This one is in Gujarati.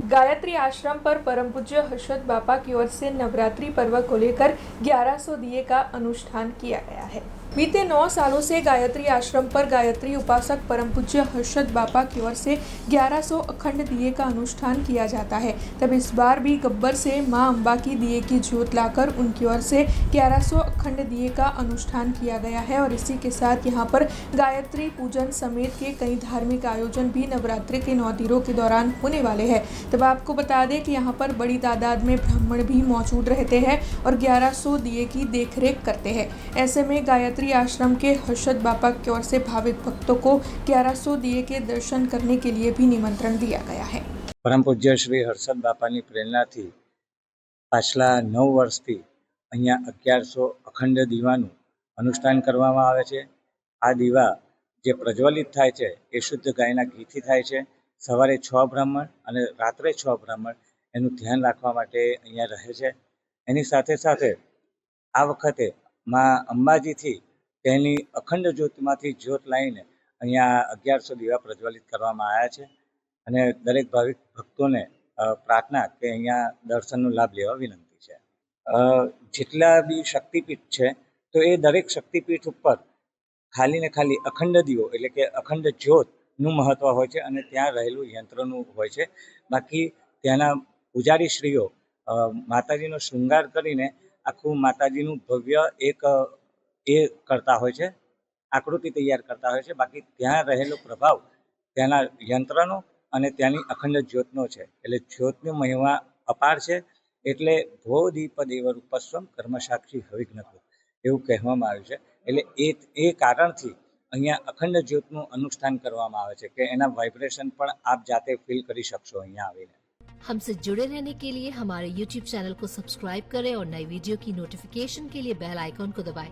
गायत्री आश्रम पर परम पूज्य हर्षद बापा की ओर से नवरात्रि पर्व को लेकर 1100 दिए का अनुष्ठान किया गया है। बीते 9 सालों से गायत्री आश्रम पर गायत्री उपासक परम पूज्य हर्षद बापा की ओर से 1100 अखंड दिए का अनुष्ठान किया जाता है। तब इस बार भी गब्बर से मां अम्बा की दिए की ज्योत लाकर उनकी ओर से 1100 अखंड दिए का अनुष्ठान किया गया है और इसी के साथ यहाँ पर गायत्री पूजन समेत के कई धार्मिक आयोजन भी नवरात्रि के 9 दिनों के दौरान होने वाले हैं। तब आपको बता दें कि यहाँ पर बड़ी तादाद में ब्राह्मण भी मौजूद रहते हैं और 1100 दिए की देखरेख करते हैं। ऐसे में गायत्री आश्रम के हर्षद बापा की ओर से भाविक भक्तों को 1100 दिए के दर्शन करने के लिए भी निमंत्रण दिया गया है। परम पूज्य श्री हर्षद बापाની પ્રેરણાથી પાછલા 9 વર્ષથી અહીંયા 1100 અખંડ દીવાનું અનુષ્ઠાન કરવામાં આવે છે। આ દીવા જે પ્રજ્વલિત થાય છે એ શુદ્ધ ગાયના ઘીથી થાય છે। સવારે 6 બ્રાહ્મણ અને રાત્રે 6 બ્રાહ્મણ એનું ધ્યાન રાખવા માટે અહીંયા રહે છે। એની સાથે સાથે આ વખતે માં અંબાજીથી તેની અખંડ જ્યોતમાંથી જ્યોત લાવીને અહીંયા 1100 દીવા પ્રજ્વલિત કરવામાં આવ્યા છે અને દરેક ભાવિક ભક્તોને પ્રાર્થના કે અહીંયા દર્શનનો લાભ લેવા વિનંતી છે। જેટલા બી શક્તિપીઠ છે તો એ દરેક શક્તિપીઠ ઉપર ખાલી ને ખાલી અખંડ દીવો એટલે કે અખંડ જ્યોતનું મહત્વ હોય છે અને ત્યાં રહેલું યંત્રનું હોય છે। બાકી ત્યાંના પૂજારીશ્રીઓ માતાજીનો શૃંગાર કરીને આખું માતાજીનું ભવ્ય એક એ કરતા હોય છે, આકૃતિ તૈયાર કરતા હોય છે। બાકી ત્યાં રહેલો પ્રભાવ ત્યાંના યંત્રનો અને ત્યાંની અખંડ જ્યોતનો છે। એટલે જ્યોતની મહિમા અપાર છે। એટલે ભો દીપ દેવરૂપસ્વમ કર્મસાક્ષી હવિઘ્નકૃત એવું કહેવામાં આવ્યું છે। એટલે એ કારણથી અહીંયા અખંડ જ્યોતનું અનુષ્ઠાન કરવામાં આવે છે કે એના વાઇબ્રેશન પણ આપ જાતે ફીલ કરી શકશો અહીંયા આવીને। हमसे जुड़े रहने के लिए हमारे YouTube चैनल को सब्सक्राइब करें और नई वीडियो की नोटिफिकेशन के लिए बेल आइकॉन को दबाएं।